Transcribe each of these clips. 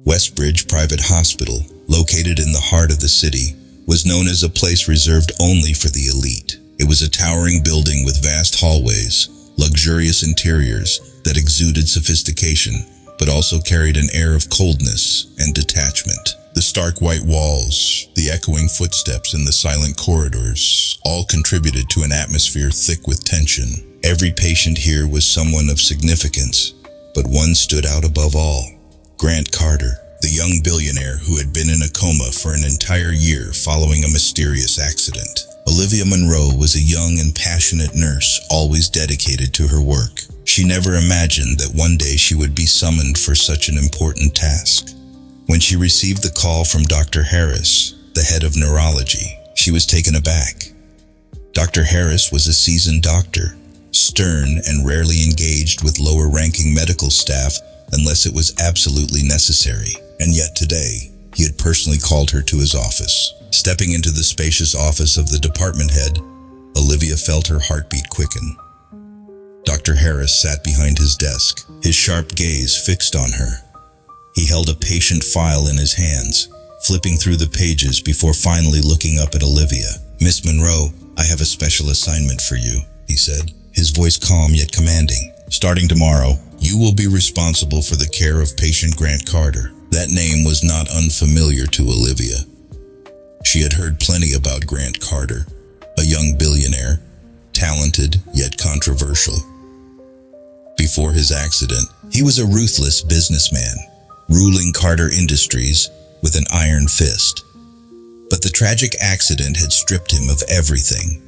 Westbridge Private Hospital, located in the heart of the city, was known as a place reserved only for the elite. It was a towering building with vast hallways, luxurious interiors that exuded sophistication, but also carried an air of coldness and detachment. The stark white walls, the echoing footsteps in the silent corridors, all contributed to an atmosphere thick with tension. Every patient here was someone of significance, but one stood out above all: Grant Carter, the young billionaire who had been in a coma for an entire year following a mysterious accident. Olivia Monroe was a young and passionate nurse, always dedicated to her work. She never imagined that one day she would be summoned for such an important task. When she received the call from Dr. Harris, the head of neurology, she was taken aback. Dr. Harris was a seasoned doctor, stern and rarely engaged with lower-ranking medical staff unless it was absolutely necessary. And yet today, he had personally called her to his office. Stepping into the spacious office of the department head, Olivia felt her heartbeat quicken. Dr. Harris sat behind his desk, his sharp gaze fixed on her. He held a patient file in his hands, flipping through the pages before finally looking up at Olivia. "Miss Monroe, I have a special assignment for you," he said, his voice calm yet commanding. "Starting tomorrow, you will be responsible for the care of patient Grant Carter." That name was not unfamiliar to Olivia. She had heard plenty about Grant Carter, a young billionaire, talented yet controversial. Before his accident, he was a ruthless businessman, ruling Carter Industries with an iron fist. But the tragic accident had stripped him of everything: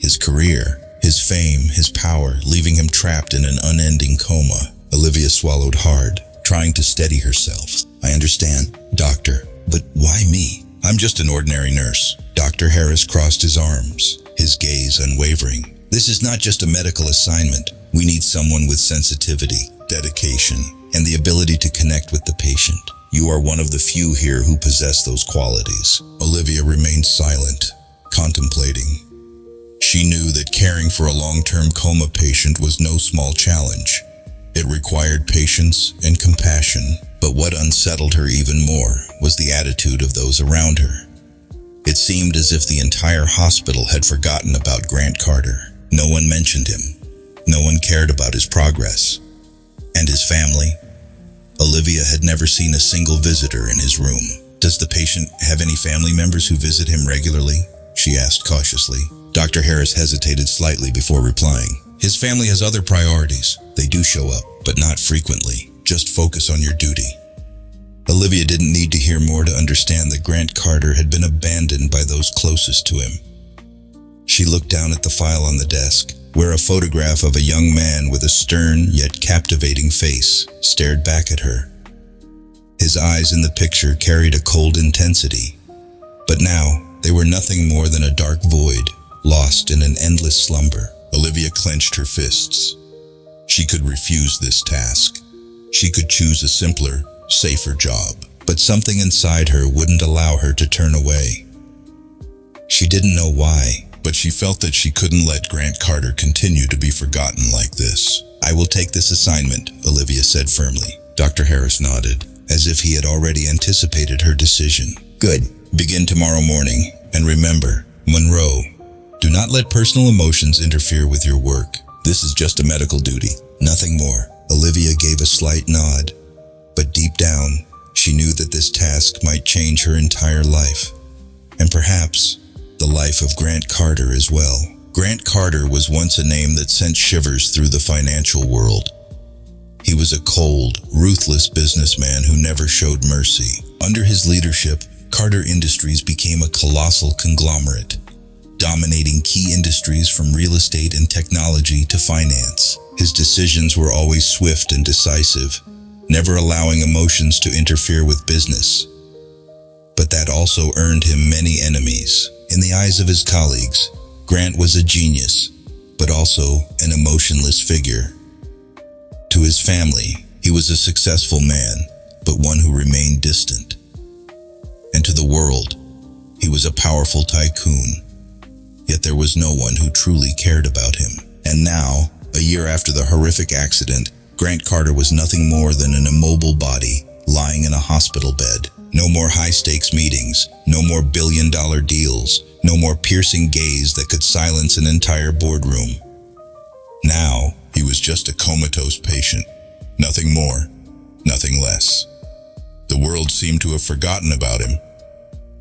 his career, his fame, his power, leaving him trapped in an unending coma. Olivia swallowed hard, trying to steady herself. "I understand, doctor, but why me? I'm just an ordinary nurse." Dr. Harris crossed his arms, his gaze unwavering. "This is not just a medical assignment. We need someone with sensitivity, dedication, and the ability to connect with the patient. You are one of the few here who possess those qualities." Olivia remained silent, contemplating. She knew that caring for a long-term coma patient was no small challenge. It required patience and compassion, but what unsettled her even more was the attitude of those around her. It seemed as if the entire hospital had forgotten about Grant Carter. No one mentioned him. No one cared about his progress. And his family? Olivia had never seen a single visitor in his room. "Does the patient have any family members who visit him regularly?" she asked cautiously. Dr. Harris hesitated slightly before replying. "His family has other priorities. They do show up, but not frequently. Just focus on your duty." Olivia didn't need to hear more to understand that Grant Carter had been abandoned by those closest to him. She looked down at the file on the desk, where a photograph of a young man with a stern yet captivating face stared back at her. His eyes in the picture carried a cold intensity, but now they were nothing more than a dark void, lost in an endless slumber. Olivia clenched her fists. She could refuse this task. She could choose a simpler, safer job, but something inside her wouldn't allow her to turn away. She didn't know why, but she felt that she couldn't let Grant Carter continue to be forgotten like this. "I will take this assignment," Olivia said firmly. Dr. Harris nodded, as if he had already anticipated her decision. "Good. Begin tomorrow morning, and remember, Monroe, do not let personal emotions interfere with your work. This is just a medical duty, nothing more." Olivia gave a slight nod, but deep down, she knew that this task might change her entire life, and perhaps the life of Grant Carter as well. Grant Carter was once a name that sent shivers through the financial world. He was a cold, ruthless businessman who never showed mercy. Under his leadership, Carter Industries became a colossal conglomerate, dominating key industries from real estate and technology to finance. His decisions were always swift and decisive, never allowing emotions to interfere with business. But that also earned him many enemies. In the eyes of his colleagues, Grant was a genius, but also an emotionless figure. To his family, he was a successful man, but one who remained distant. And to the world, he was a powerful tycoon. Yet there was no one who truly cared about him. And now, a year after the horrific accident, Grant Carter was nothing more than an immobile body, lying in a hospital bed. No more high-stakes meetings, no more billion-dollar deals, no more piercing gaze that could silence an entire boardroom. Now, he was just a comatose patient. Nothing more, nothing less. The world seemed to have forgotten about him.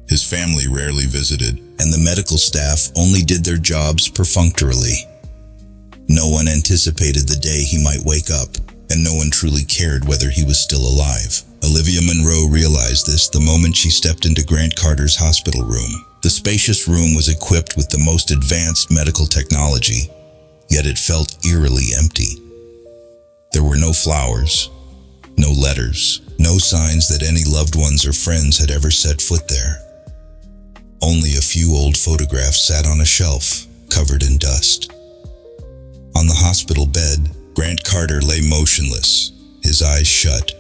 His family rarely visited, and the medical staff only did their jobs perfunctorily. No one anticipated the day he might wake up, and no one truly cared whether he was still alive. Olivia Monroe realized this the moment she stepped into Grant Carter's hospital room. The spacious room was equipped with the most advanced medical technology, yet it felt eerily empty. There were no flowers, no letters, no signs that any loved ones or friends had ever set foot there. Only a few old photographs sat on a shelf, covered in dust. On the hospital bed, Grant Carter lay motionless, his eyes shut,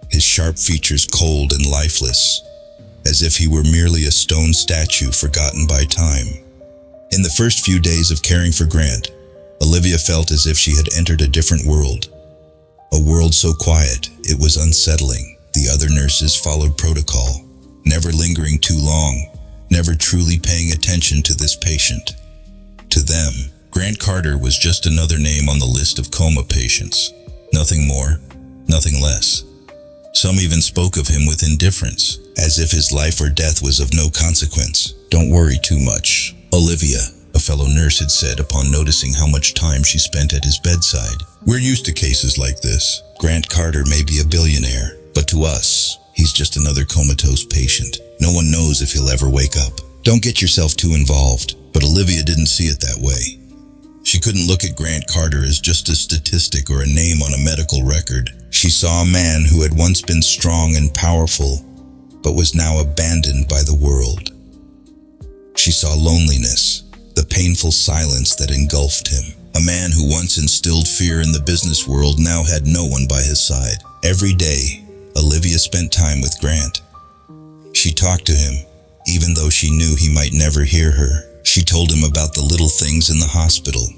his sharp features cold and lifeless, as if he were merely a stone statue forgotten by time. In the first few days of caring for Grant, Olivia felt as if she had entered a different world. A world so quiet, it was unsettling. The other nurses followed protocol, never lingering too long, never truly paying attention to this patient. To them, Grant Carter was just another name on the list of coma patients. Nothing more, nothing less. Some even spoke of him with indifference, as if his life or death was of no consequence. "Don't worry too much, Olivia," a fellow nurse had said upon noticing how much time she spent at his bedside. "We're used to cases like this. Grant Carter may be a billionaire, but to us, he's just another comatose patient. No one knows if he'll ever wake up. Don't get yourself too involved." But Olivia didn't see it that way. She couldn't look at Grant Carter as just a statistic or a name on a medical record. She saw a man who had once been strong and powerful, but was now abandoned by the world. She saw loneliness, the painful silence that engulfed him. A man who once instilled fear in the business world now had no one by his side. Every day, Olivia spent time with Grant. She talked to him, even though she knew he might never hear her. She told him about the little things in the hospital,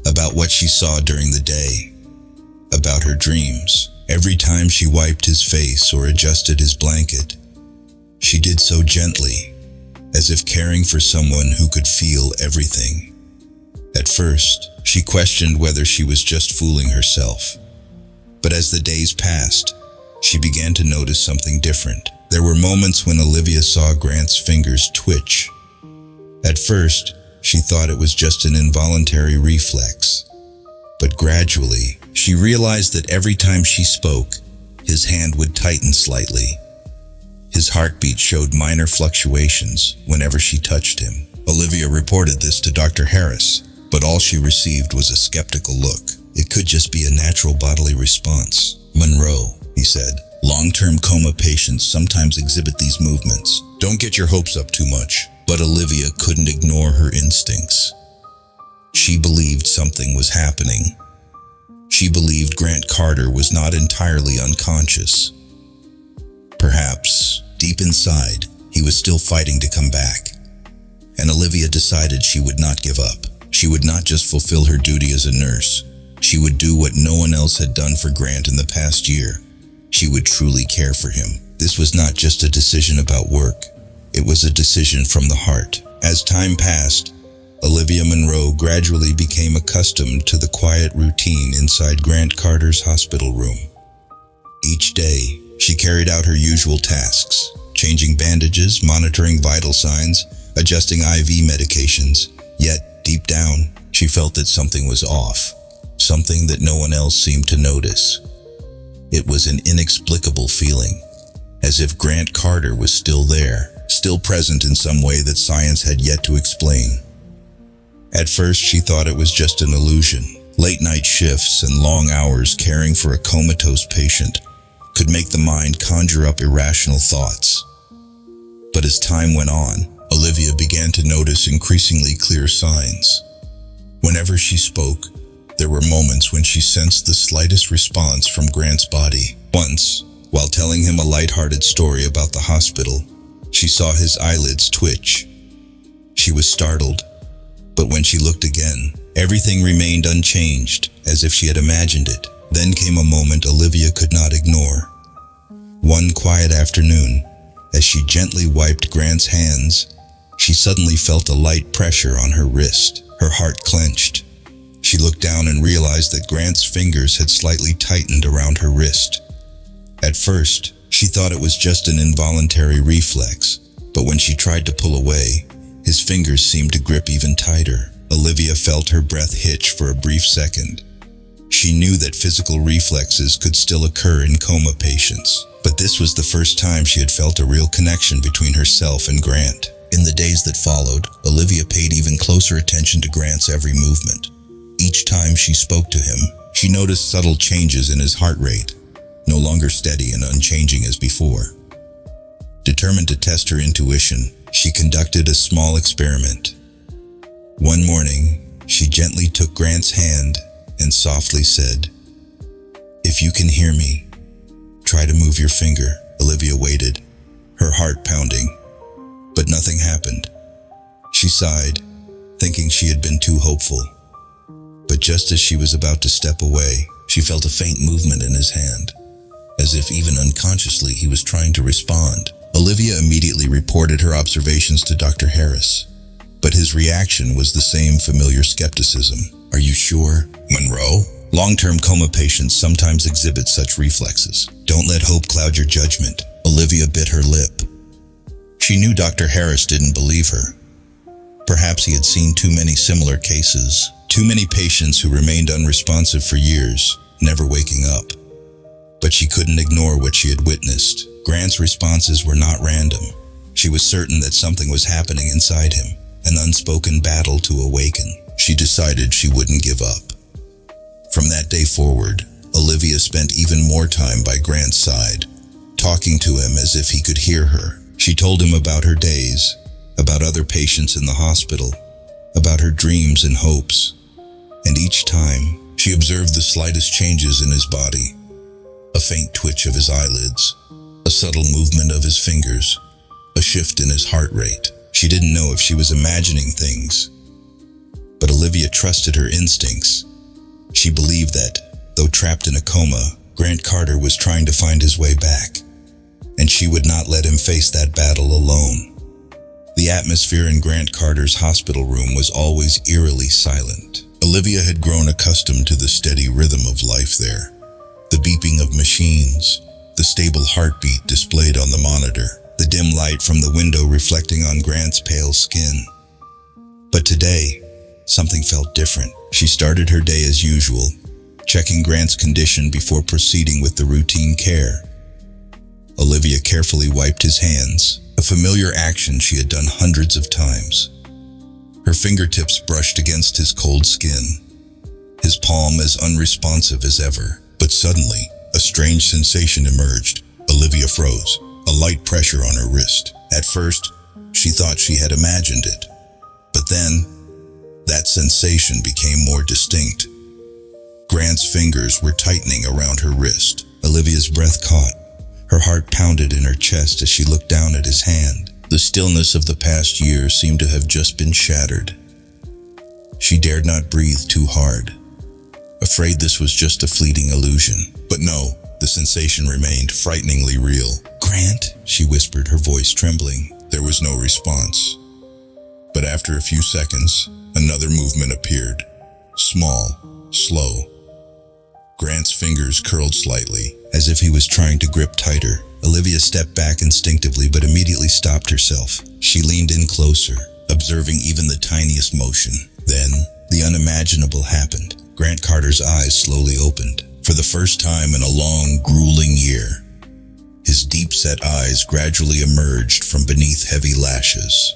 about what she saw during the day, about her dreams. Every time she wiped his face or adjusted his blanket, she did so gently, as if caring for someone who could feel everything. At first, she questioned whether she was just fooling herself. But as the days passed, she began to notice something different. There were moments when Olivia saw Grant's fingers twitch. At first, she thought it was just an involuntary reflex. But gradually, she realized that every time she spoke, his hand would tighten slightly. His heartbeat showed minor fluctuations whenever she touched him. Olivia reported this to Dr. Harris, but all she received was a skeptical look. "It could just be a natural bodily response, Monroe," he said. "Long-term coma patients sometimes exhibit these movements. Don't get your hopes up too much." But Olivia couldn't ignore her instincts. She believed something was happening. She believed Grant Carter was not entirely unconscious. Perhaps, deep inside, he was still fighting to come back. And Olivia decided she would not give up. She would not just fulfill her duty as a nurse. She would do what no one else had done for Grant in the past year. She would truly care for him. This was not just a decision about work. It was a decision from the heart. As time passed, Olivia Monroe gradually became accustomed to the quiet routine inside Grant Carter's hospital room. Each day, she carried out her usual tasks, changing bandages, monitoring vital signs, adjusting IV medications. Yet, deep down, she felt that something was off, something that no one else seemed to notice. It was an inexplicable feeling, as if Grant Carter was still there, still present in some way that science had yet to explain. At first, she thought it was just an illusion. Late-night shifts and long hours caring for a comatose patient could make the mind conjure up irrational thoughts. But as time went on, Olivia began to notice increasingly clear signs. Whenever she spoke, there were moments when she sensed the slightest response from Grant's body. Once, while telling him a light-hearted story about the hospital, she saw his eyelids twitch. She was startled, but when she looked again, everything remained unchanged, as if she had imagined it. Then came a moment Olivia could not ignore. One quiet afternoon, as she gently wiped Grant's hands, she suddenly felt a light pressure on her wrist. Her heart clenched. She looked down and realized that Grant's fingers had slightly tightened around her wrist. At first, she thought it was just an involuntary reflex, but when she tried to pull away, his fingers seemed to grip even tighter. Olivia felt her breath hitch for a brief second. She knew that physical reflexes could still occur in coma patients, but this was the first time she had felt a real connection between herself and Grant. In the days that followed, Olivia paid even closer attention to Grant's every movement. Each time she spoke to him, she noticed subtle changes in his heart rate, no longer steady and unchanging as before. Determined to test her intuition, she conducted a small experiment. One morning, she gently took Grant's hand and softly said, "If you can hear me, try to move your finger." Olivia waited, her heart pounding, but nothing happened. She sighed, thinking she had been too hopeful. But just as she was about to step away, she felt a faint movement in his hand, as if even unconsciously he was trying to respond. Olivia immediately reported her observations to Dr. Harris, but his reaction was the same familiar skepticism. "Are you sure, Monroe? Long-term coma patients sometimes exhibit such reflexes. Don't let hope cloud your judgment." Olivia bit her lip. She knew Dr. Harris didn't believe her. Perhaps he had seen too many similar cases, too many patients who remained unresponsive for years, never waking up. But she couldn't ignore what she had witnessed. Grant's responses were not random. She was certain that something was happening inside him, an unspoken battle to awaken. She decided she wouldn't give up. From that day forward, Olivia spent even more time by Grant's side, talking to him as if he could hear her. She told him about her days, about other patients in the hospital, about her dreams and hopes. And each time, she observed the slightest changes in his body. A faint twitch of his eyelids, a subtle movement of his fingers, a shift in his heart rate. She didn't know if she was imagining things, but Olivia trusted her instincts. She believed that, though trapped in a coma, Grant Carter was trying to find his way back, and she would not let him face that battle alone. The atmosphere in Grant Carter's hospital room was always eerily silent. Olivia had grown accustomed to the steady rhythm of life there, the beeping of machines, the stable heartbeat displayed on the monitor, the dim light from the window reflecting on Grant's pale skin. But today, something felt different. She started her day as usual, checking Grant's condition before proceeding with the routine care. Olivia carefully wiped his hands, a familiar action she had done hundreds of times. Her fingertips brushed against his cold skin, his palm as unresponsive as ever. But suddenly, a strange sensation emerged. Olivia froze, a light pressure on her wrist. At first, she thought she had imagined it. But then, that sensation became more distinct. Grant's fingers were tightening around her wrist. Olivia's breath caught. Her heart pounded in her chest as she looked down at his hand. The stillness of the past year seemed to have just been shattered. She dared not breathe too hard, afraid this was just a fleeting illusion. But no, the sensation remained frighteningly real. "Grant," she whispered, her voice trembling. There was no response. But after a few seconds, another movement appeared. Small, slow. Grant's fingers curled slightly, as if he was trying to grip tighter. Olivia stepped back instinctively but immediately stopped herself. She leaned in closer, observing even the tiniest motion. Then, the unimaginable happened. Grant Carter's eyes slowly opened. For the first time in a long, grueling year, his deep-set eyes gradually emerged from beneath heavy lashes.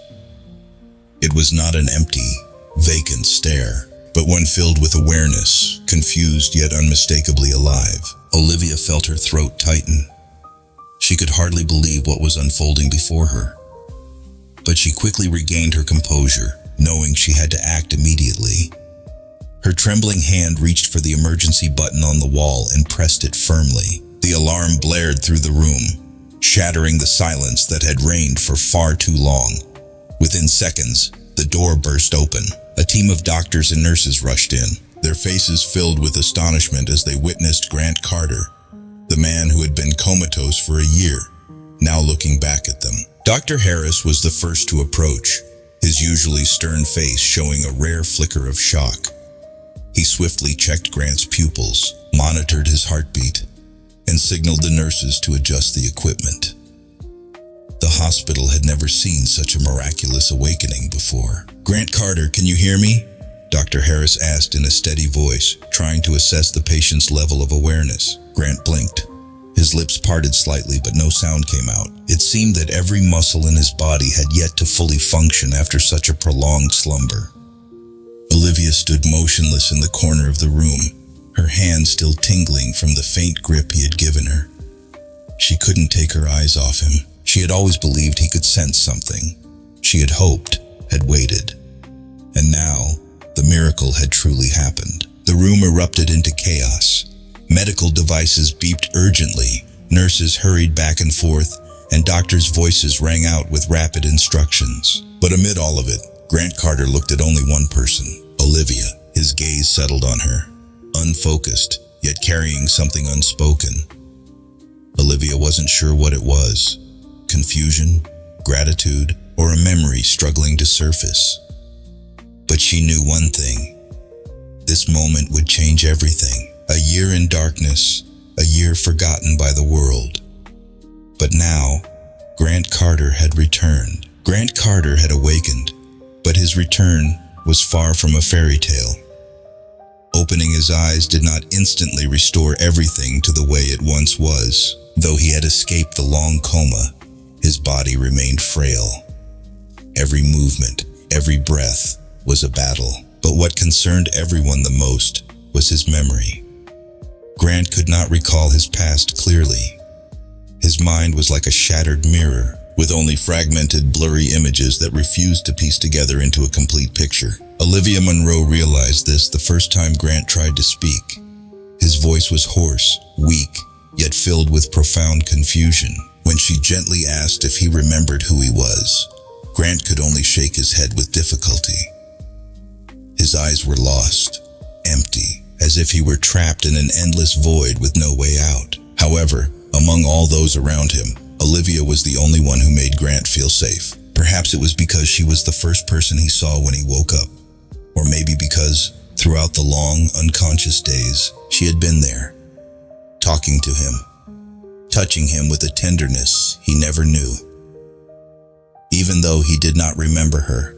It was not an empty, vacant stare, but one filled with awareness, confused yet unmistakably alive. Olivia felt her throat tighten. She could hardly believe what was unfolding before her. But she quickly regained her composure, knowing she had to act immediately. Her trembling hand reached for the emergency button on the wall and pressed it firmly. The alarm blared through the room, shattering the silence that had reigned for far too long. Within seconds, the door burst open. A team of doctors and nurses rushed in, their faces filled with astonishment as they witnessed Grant Carter, the man who had been comatose for a year, now looking back at them. Dr. Harris was the first to approach, his usually stern face showing a rare flicker of shock. He swiftly checked Grant's pupils, monitored his heartbeat, and signaled the nurses to adjust the equipment. The hospital had never seen such a miraculous awakening before. "Grant Carter, can you hear me?" Dr. Harris asked in a steady voice, trying to assess the patient's level of awareness. Grant blinked. His lips parted slightly, but no sound came out. It seemed that every muscle in his body had yet to fully function after such a prolonged slumber. Olivia stood motionless in the corner of the room, her hand still tingling from the faint grip he had given her. She couldn't take her eyes off him. She had always believed he could sense something. She had hoped, had waited. And now, the miracle had truly happened. The room erupted into chaos. Medical devices beeped urgently, nurses hurried back and forth, and doctors' voices rang out with rapid instructions. But amid all of it, Grant Carter looked at only one person, Olivia. His gaze settled on her, unfocused, yet carrying something unspoken. Olivia wasn't sure what it was: confusion, gratitude, or a memory struggling to surface. But she knew one thing. This moment would change everything. A year in darkness, a year forgotten by the world. But now, Grant Carter had returned. Grant Carter had awakened, but his return was far from a fairy tale. Opening his eyes did not instantly restore everything to the way it once was. Though he had escaped the long coma, his body remained frail. Every movement, every breath was a battle. But what concerned everyone the most was his memory. Grant could not recall his past clearly. His mind was like a shattered mirror, with only fragmented, blurry images that refused to piece together into a complete picture. Olivia Monroe realized this the first time Grant tried to speak. His voice was hoarse, weak, yet filled with profound confusion. When she gently asked if he remembered who he was, Grant could only shake his head with difficulty. His eyes were lost, empty, as if he were trapped in an endless void with no way out. However, among all those around him, Olivia was the only one who made Grant feel safe. Perhaps it was because she was the first person he saw when he woke up. Or maybe because, throughout the long, unconscious days, she had been there, talking to him, touching him with a tenderness he never knew. Even though he did not remember her,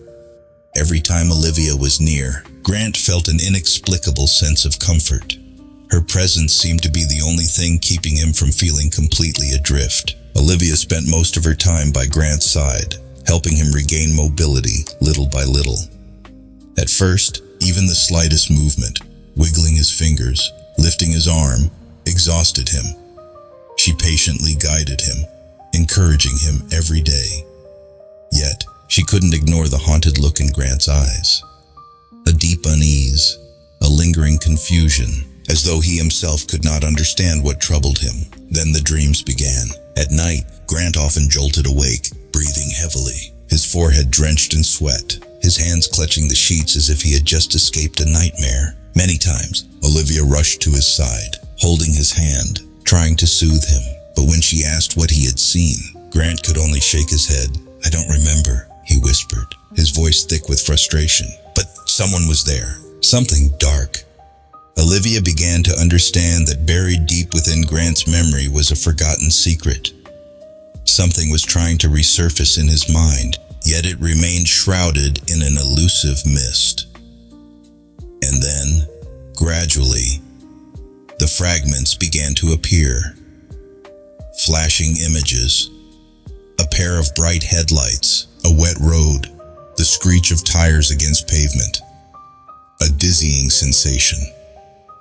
every time Olivia was near, Grant felt an inexplicable sense of comfort. Her presence seemed to be the only thing keeping him from feeling completely adrift. Olivia spent most of her time by Grant's side, helping him regain mobility little by little. At first, even the slightest movement, wiggling his fingers, lifting his arm, exhausted him. She patiently guided him, encouraging him every day. Yet, she couldn't ignore the haunted look in Grant's eyes. A deep unease, a lingering confusion, as though he himself could not understand what troubled him. Then the dreams began. At night, Grant often jolted awake, breathing heavily, his forehead drenched in sweat, his hands clutching the sheets as if he had just escaped a nightmare. Many times, Olivia rushed to his side, holding his hand, trying to soothe him. But when she asked what he had seen, Grant could only shake his head. "I don't remember," he whispered, his voice thick with frustration. But someone was there, something dark. Olivia began to understand that buried deep within Grant's memory was a forgotten secret. Something was trying to resurface in his mind, yet it remained shrouded in an elusive mist. And then, gradually, the fragments began to appear. Flashing images, a pair of bright headlights, a wet road, the screech of tires against pavement, a dizzying sensation,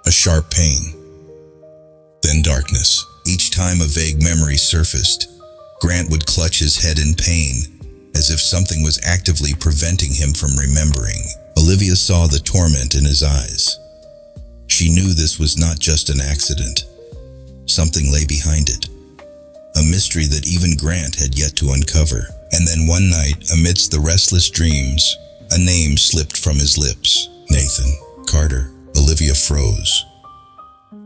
a sharp pain, then darkness. Each time a vague memory surfaced, Grant would clutch his head in pain, as if something was actively preventing him from remembering. Olivia saw the torment in his eyes. She knew this was not just an accident. Something lay behind it, a mystery that even Grant had yet to uncover. And then one night, amidst the restless dreams, a name slipped from his lips. Nathan Carter. Olivia froze.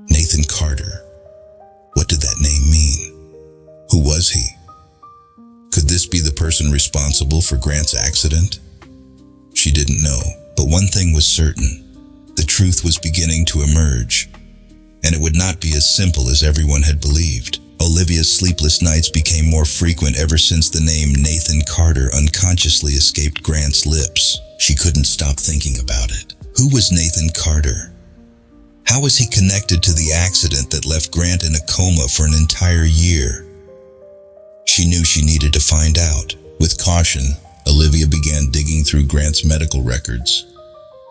Nathan Carter. What did that name mean? Who was he? Could this be the person responsible for Grant's accident? She didn't know, but one thing was certain. The truth was beginning to emerge, and it would not be as simple as everyone had believed. Olivia's sleepless nights became more frequent ever since the name Nathan Carter unconsciously escaped Grant's lips. She couldn't stop thinking about it. Who was Nathan Carter? How was he connected to the accident that left Grant in a coma for an entire year? She knew she needed to find out. With caution, Olivia began digging through Grant's medical records.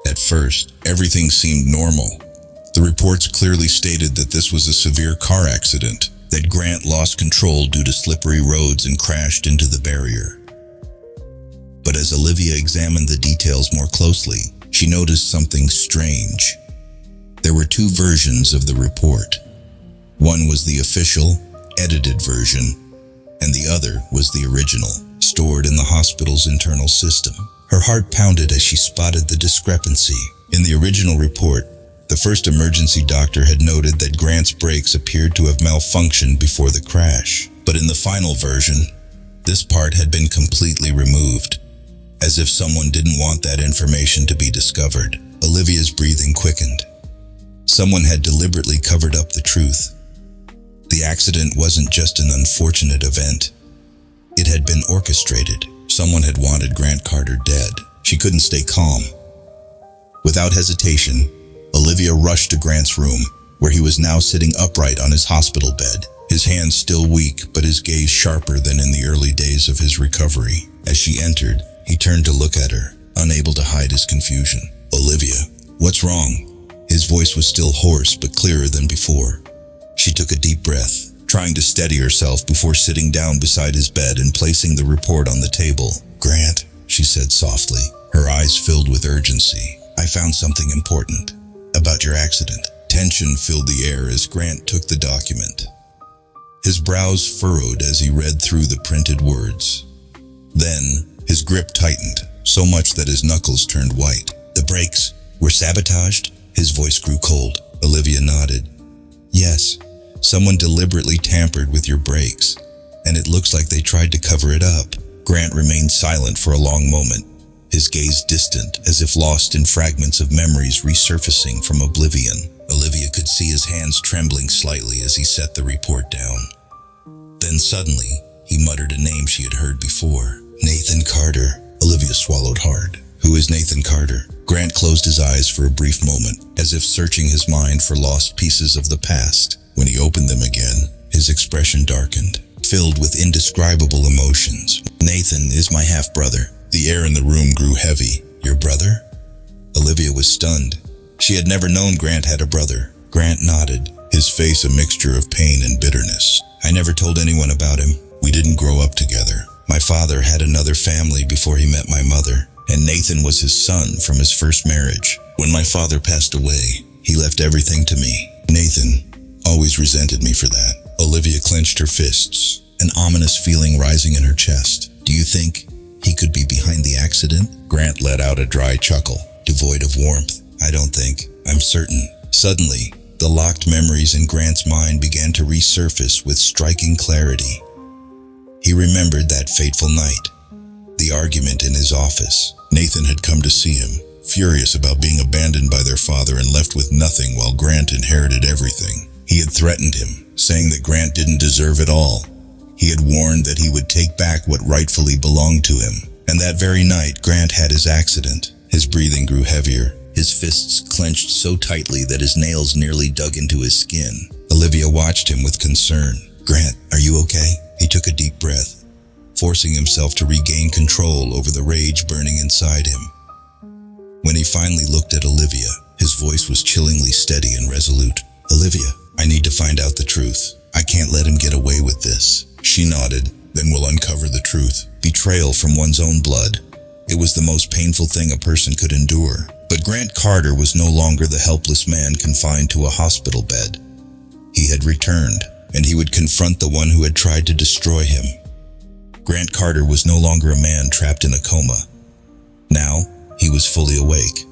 At first, everything seemed normal. The reports clearly stated that this was a severe car accident, that Grant lost control due to slippery roads and crashed into the barrier. But as Olivia examined the details more closely, she noticed something strange. There were two versions of the report. One was the official, edited version, and the other was the original, stored in the hospital's internal system. Her heart pounded as she spotted the discrepancy. In the original report, the first emergency doctor had noted that Grant's brakes appeared to have malfunctioned before the crash. But in the final version, this part had been completely removed, as if someone didn't want that information to be discovered. Olivia's breathing quickened. Someone had deliberately covered up the truth. The accident wasn't just an unfortunate event. It had been orchestrated. Someone had wanted Grant Carter dead. She couldn't stay calm. Without hesitation, Olivia rushed to Grant's room, where he was now sitting upright on his hospital bed, his hands still weak but his gaze sharper than in the early days of his recovery. As she entered, he turned to look at her, unable to hide his confusion. "Olivia, what's wrong?" His voice was still hoarse but clearer than before. She took a deep breath, trying to steady herself before sitting down beside his bed and placing the report on the table. "Grant," she said softly, her eyes filled with urgency, "I found something important about your accident." Tension filled the air as Grant took the document. His brows furrowed as he read through the printed words. Then, his grip tightened, so much that his knuckles turned white. "The brakes were sabotaged?" His voice grew cold. Olivia nodded. "Yes, someone deliberately tampered with your brakes, and it looks like they tried to cover it up." Grant remained silent for a long moment, his gaze distant, as if lost in fragments of memories resurfacing from oblivion. Olivia could see his hands trembling slightly as he set the report down. Then suddenly, he muttered a name she had heard before. "Nathan Carter." Olivia swallowed hard. "Who is Nathan Carter?" Grant closed his eyes for a brief moment, as if searching his mind for lost pieces of the past. When he opened them again, his expression darkened, filled with indescribable emotions. "Nathan is my half-brother." The air in the room grew heavy. "Your brother?" Olivia was stunned. She had never known Grant had a brother. Grant nodded, his face a mixture of pain and bitterness. "I never told anyone about him. We didn't grow up together. My father had another family before he met my mother, and Nathan was his son from his first marriage. When my father passed away, he left everything to me. Nathan always resented me for that." Olivia clenched her fists, an ominous feeling rising in her chest. "Do you think he could be behind the accident?" Grant let out a dry chuckle, devoid of warmth. "I don't think. I'm certain." Suddenly, the locked memories in Grant's mind began to resurface with striking clarity. He remembered that fateful night, the argument in his office. Nathan had come to see him, furious about being abandoned by their father and left with nothing while Grant inherited everything. He had threatened him, saying that Grant didn't deserve it all. He had warned that he would take back what rightfully belonged to him. And that very night, Grant had his accident. His breathing grew heavier, his fists clenched so tightly that his nails nearly dug into his skin. Olivia watched him with concern. "Grant, are you okay?" He took a deep breath, forcing himself to regain control over the rage burning inside him. When he finally looked at Olivia, his voice was chillingly steady and resolute. "Olivia, I need to find out the truth. I can't let him get away with this." She nodded. "Then we'll uncover the truth." Betrayal from one's own blood. It was the most painful thing a person could endure. But Grant Carter was no longer the helpless man confined to a hospital bed. He had returned, and he would confront the one who had tried to destroy him. Grant Carter was no longer a man trapped in a coma. Now, he was fully awake,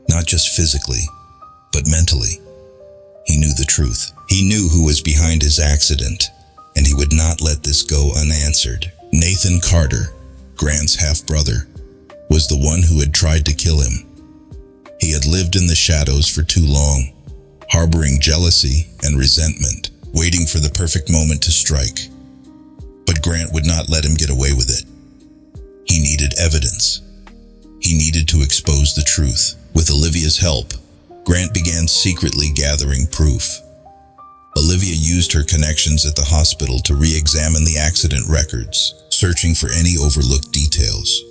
not just physically, but mentally. He knew the truth. He knew who was behind his accident, and he would not let this go unanswered. Nathan Carter, Grant's half-brother, was the one who had tried to kill him. He had lived in the shadows for too long, harboring jealousy and resentment, waiting for the perfect moment to strike. But Grant would not let him get away with it. He needed evidence. He needed to expose the truth. With Olivia's help, Grant began secretly gathering proof. Olivia used her connections at the hospital to re-examine the accident records, searching for any overlooked details.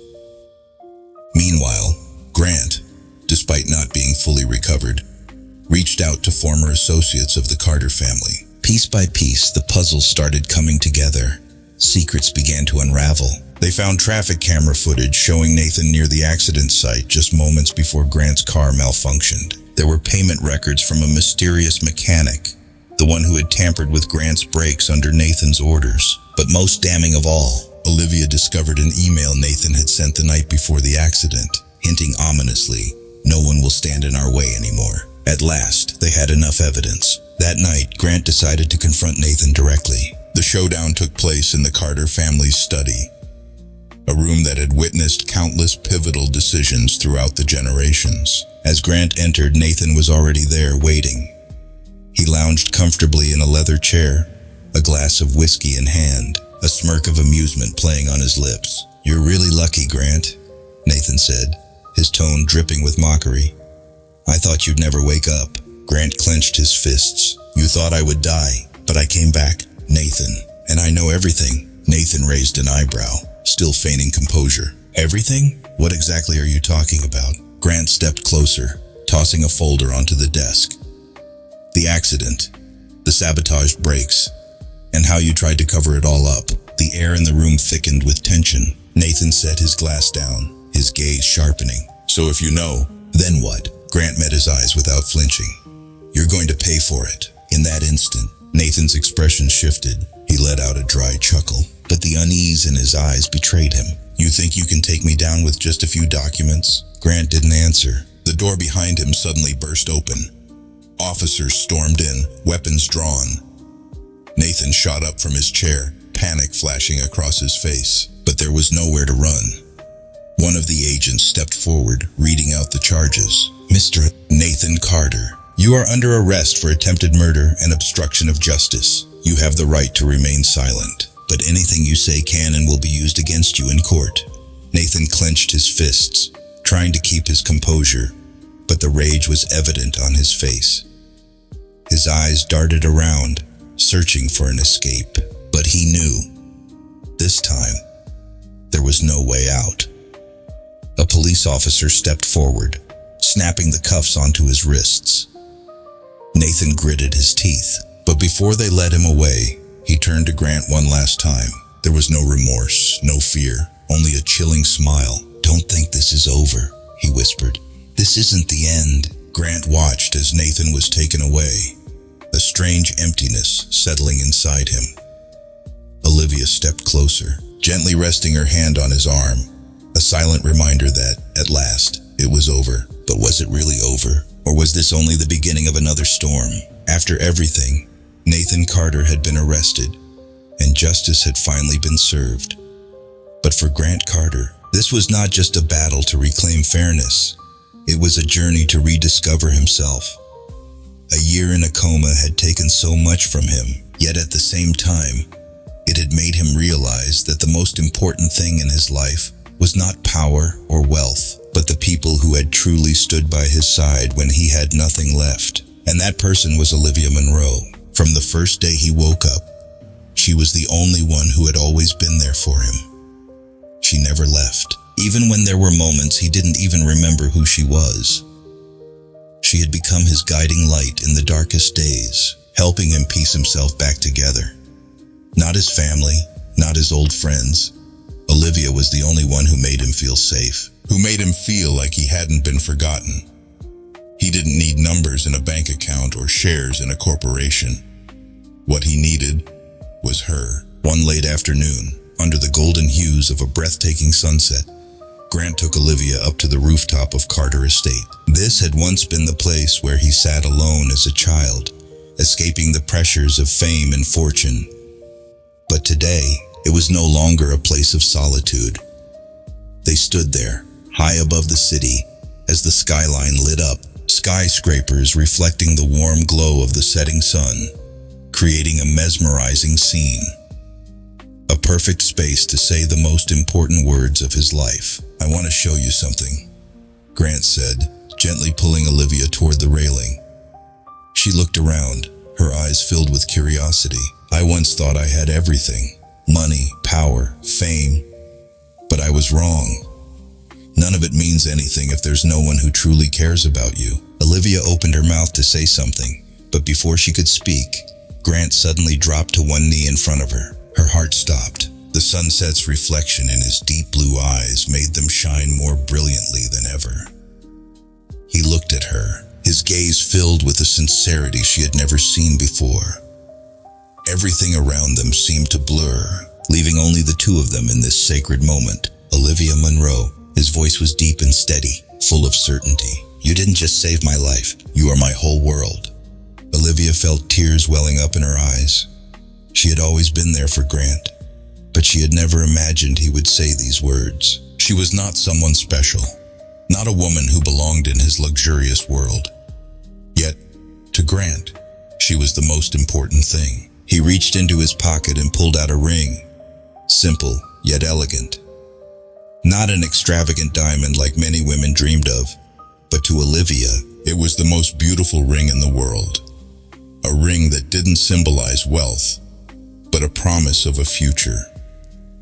Meanwhile, Grant, despite not being fully recovered, reached out to former associates of the Carter family. Piece by piece, the puzzle started coming together. Secrets began to unravel. They found traffic camera footage showing Nathan near the accident site just moments before Grant's car malfunctioned. There were payment records from a mysterious mechanic, the one who had tampered with Grant's brakes under Nathan's orders. But most damning of all, Olivia discovered an email Nathan had sent the night before the accident, hinting ominously, "No one will stand in our way anymore." At last, they had enough evidence. That night, Grant decided to confront Nathan directly. The showdown took place in the Carter family's study, a room that had witnessed countless pivotal decisions throughout the generations. As Grant entered, Nathan was already there, waiting. He lounged comfortably in a leather chair, a glass of whiskey in hand, a smirk of amusement playing on his lips. "You're really lucky, Grant," Nathan said, his tone dripping with mockery. "I thought you'd never wake up." Grant clenched his fists. "You thought I would die, but I came back, Nathan, and I know everything." Nathan raised an eyebrow, still feigning composure. "Everything? What exactly are you talking about?" Grant stepped closer, tossing a folder onto the desk. "The accident, the sabotaged brakes, and how you tried to cover it all up." The air in the room thickened with tension. Nathan set his glass down, his gaze sharpening. "So if you know, then what?" Grant met his eyes without flinching. "You're going to pay for it." In that instant, Nathan's expression shifted. He let out a dry chuckle, but the unease in his eyes betrayed him. "You think you can take me down with just a few documents?" Grant didn't answer. The door behind him suddenly burst open. Officers stormed in, weapons drawn. Nathan shot up from his chair, panic flashing across his face. But there was nowhere to run. One of the agents stepped forward, reading out the charges. "Mr. Nathan Carter, you are under arrest for attempted murder and obstruction of justice. You have the right to remain silent, but anything you say can and will be used against you in court." Nathan clenched his fists, trying to keep his composure, but the rage was evident on his face. His eyes darted around, searching for an escape, but he knew, this time, there was no way out. A police officer stepped forward, snapping the cuffs onto his wrists. Nathan gritted his teeth, but before they led him away, he turned to Grant one last time. There was no remorse, no fear, only a chilling smile. "Don't think this is over," he whispered. "This isn't the end." Grant watched as Nathan was taken away, a strange emptiness settling inside him. Olivia stepped closer, gently resting her hand on his arm, a silent reminder that, at last, it was over. But was it really over? Or was this only the beginning of another storm? After everything, Nathan Carter had been arrested, and justice had finally been served. But for Grant Carter, this was not just a battle to reclaim fairness. It was a journey to rediscover himself. A year in a coma had taken so much from him, yet at the same time, it had made him realize that the most important thing in his life was not power or wealth, but the people who had truly stood by his side when he had nothing left. And that person was Olivia Monroe. From the first day he woke up, she was the only one who had always been there for him. She never left, even when there were moments he didn't even remember who she was. She had become his guiding light in the darkest days, helping him piece himself back together. Not his family, not his old friends. Olivia was the only one who made him feel safe, who made him feel like he hadn't been forgotten. He didn't need numbers in a bank account or shares in a corporation. What he needed was her. One late afternoon, under the golden hues of a breathtaking sunset, Grant took Olivia up to the rooftop of Carter Estate. This had once been the place where he sat alone as a child, escaping the pressures of fame and fortune. But today, it was no longer a place of solitude. They stood there, high above the city, as the skyline lit up, skyscrapers reflecting the warm glow of the setting sun, creating a mesmerizing scene. A perfect space to say the most important words of his life. "I want to show you something," Grant said, gently pulling Olivia toward the railing. She looked around, her eyes filled with curiosity. "I once thought I had everything. Money, power, fame. But I was wrong. None of it means anything if there's no one who truly cares about you." Olivia opened her mouth to say something, but before she could speak, Grant suddenly dropped to one knee in front of her. Her heart stopped. The sunset's reflection in his deep blue eyes made them shine more brilliantly than ever. He looked at her, his gaze filled with a sincerity she had never seen before. Everything around them seemed to blur, leaving only the two of them in this sacred moment. "Olivia Monroe," his voice was deep and steady, full of certainty. "You didn't just save my life, you are my whole world." Olivia felt tears welling up in her eyes. She had always been there for Grant, but she had never imagined he would say these words. She was not someone special, not a woman who belonged in his luxurious world. Yet, to Grant, she was the most important thing. He reached into his pocket and pulled out a ring, simple yet elegant. Not an extravagant diamond like many women dreamed of, but to Olivia, it was the most beautiful ring in the world. A ring that didn't symbolize wealth, but a promise of a future,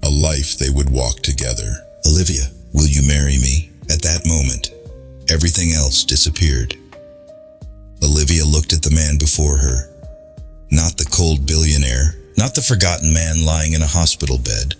a life they would walk together. "Olivia, will you marry me?" At that moment, everything else disappeared. Olivia looked at the man before her. Not the cold billionaire, not the forgotten man lying in a hospital bed,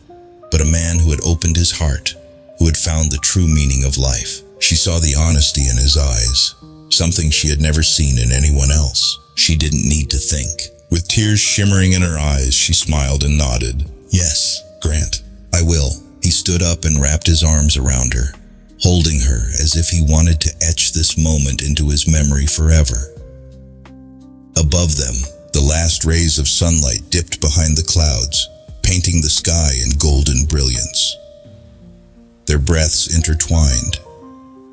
but a man who had opened his heart, who had found the true meaning of life. She saw the honesty in his eyes, something she had never seen in anyone else. She didn't need to think. With tears shimmering in her eyes, she smiled and nodded. "Yes, Grant, I will." He stood up and wrapped his arms around her, holding her as if he wanted to etch this moment into his memory forever. Above them, the last rays of sunlight dipped behind the clouds, painting the sky in golden brilliance. Their breaths intertwined.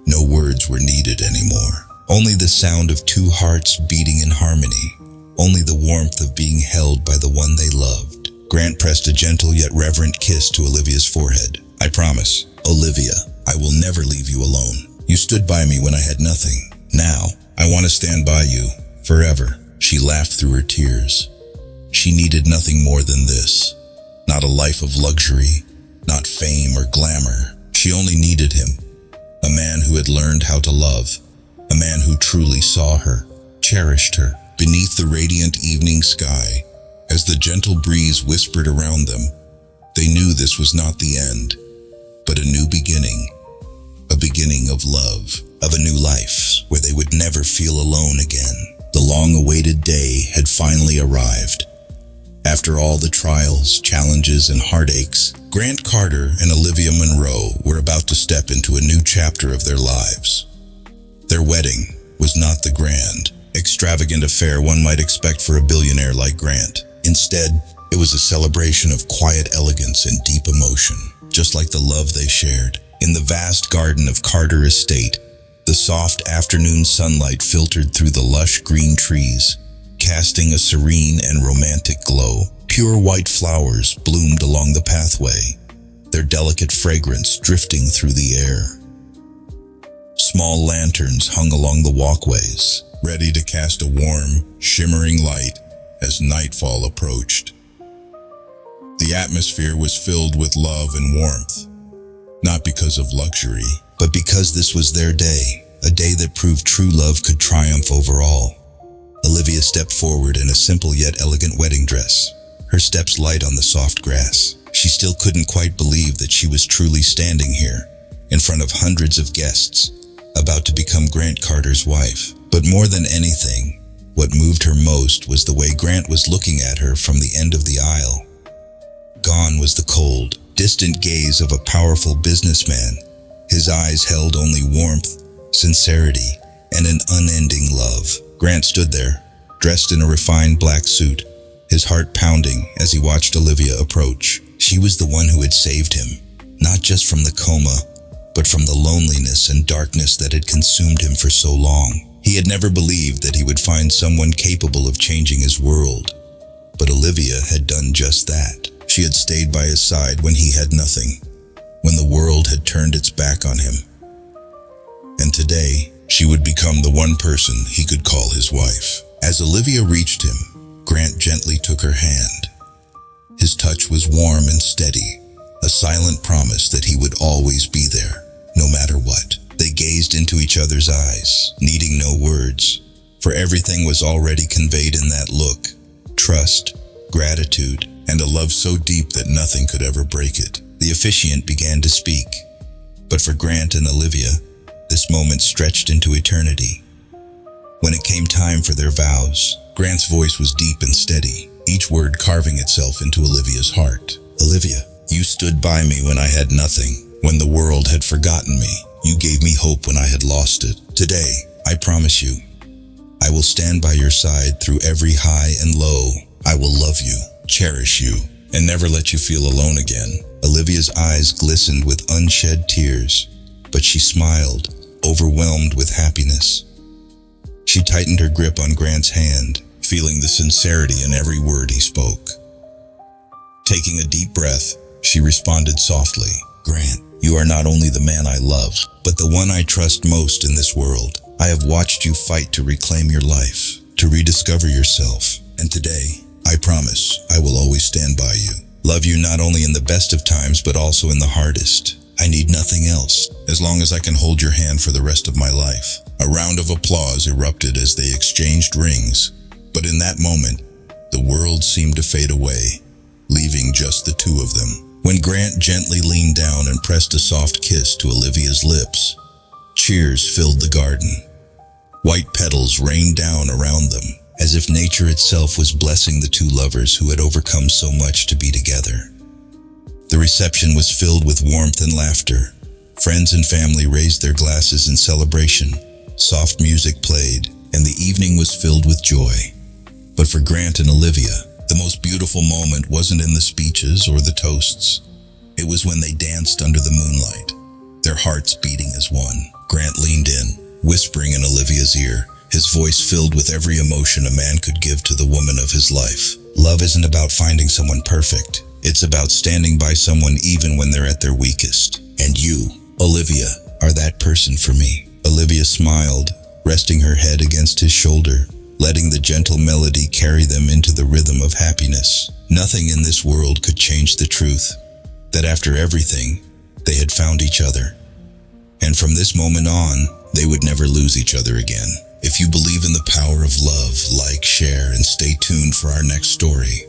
No words were needed anymore. Only the sound of two hearts beating in harmony. Only the warmth of being held by the one they loved. Grant pressed a gentle yet reverent kiss to Olivia's forehead. "I promise, Olivia, I will never leave you alone. You stood by me when I had nothing. Now, I want to stand by you, forever." She laughed through her tears. She needed nothing more than this. Not a life of luxury, not fame or glamour. She only needed him. A man who had learned how to love. A man who truly saw her, cherished her. Beneath the radiant evening sky, as the gentle breeze whispered around them, they knew this was not the end, but a new beginning. A beginning of love, of a new life, where they would never feel alone again. The long-awaited day had finally arrived. After all the trials, challenges, and heartaches, Grant Carter and Olivia Monroe were about to step into a new chapter of their lives. Their wedding was not the grand, extravagant affair one might expect for a billionaire like Grant. Instead, it was a celebration of quiet elegance and deep emotion, just like the love they shared. In the vast garden of Carter Estate, the soft afternoon sunlight filtered through the lush green trees, casting a serene and romantic glow. Pure white flowers bloomed along the pathway, their delicate fragrance drifting through the air. Small lanterns hung along the walkways, ready to cast a warm, shimmering light as nightfall approached. The atmosphere was filled with love and warmth, not because of luxury, but because this was their day, a day that proved true love could triumph over all. Olivia stepped forward in a simple yet elegant wedding dress, her steps light on the soft grass. She still couldn't quite believe that she was truly standing here, in front of hundreds of guests, about to become Grant Carter's wife. But more than anything, what moved her most was the way Grant was looking at her from the end of the aisle. Gone was the cold, distant gaze of a powerful businessman. His eyes held only warmth, sincerity, and an unending love. Grant stood there, dressed in a refined black suit, his heart pounding as he watched Olivia approach. She was the one who had saved him, not just from the coma, but from the loneliness and darkness that had consumed him for so long. He had never believed that he would find someone capable of changing his world. But Olivia had done just that. She had stayed by his side when he had nothing, when the world had turned its back on him. And today, she would become the one person he could call his wife. As Olivia reached him, Grant gently took her hand. His touch was warm and steady, a silent promise that he would always be there, no matter what. They gazed into each other's eyes, needing no words, for everything was already conveyed in that look: trust, gratitude, and a love so deep that nothing could ever break it. The officiant began to speak, but for Grant and Olivia, this moment stretched into eternity. When it came time for their vows, Grant's voice was deep and steady, each word carving itself into Olivia's heart. "Olivia, you stood by me when I had nothing, when the world had forgotten me. You gave me hope when I had lost it. Today, I promise you, I will stand by your side through every high and low. I will love you, cherish you, and never let you feel alone again." Olivia's eyes glistened with unshed tears, but she smiled, overwhelmed with happiness. She tightened her grip on Grant's hand, feeling the sincerity in every word he spoke. Taking a deep breath, she responded softly, "Grant, you are not only the man I love, but the one I trust most in this world. I have watched you fight to reclaim your life, to rediscover yourself, and today, I promise, I will always stand by you. Love you not only in the best of times, but also in the hardest. I need nothing else, as long as I can hold your hand for the rest of my life." A round of applause erupted as they exchanged rings, but in that moment, the world seemed to fade away, leaving just the two of them. When Grant gently leaned down and pressed a soft kiss to Olivia's lips, cheers filled the garden. White petals rained down around them, as if nature itself was blessing the two lovers who had overcome so much to be together. The reception was filled with warmth and laughter. Friends and family raised their glasses in celebration. Soft music played, and the evening was filled with joy. But for Grant and Olivia, the most beautiful moment wasn't in the speeches or the toasts. It was when they danced under the moonlight, their hearts beating as one. Grant leaned in, whispering in Olivia's ear, his voice filled with every emotion a man could give to the woman of his life. Love isn't about finding someone perfect. It's about standing by someone even when they're at their weakest. And you, Olivia, are that person for me. Olivia smiled, resting her head against his shoulder, letting the gentle melody carry them into the rhythm of happiness. Nothing in this world could change the truth, that after everything, they had found each other. And from this moment on, they would never lose each other again. If you believe in the power of love, like, share, and stay tuned for our next story.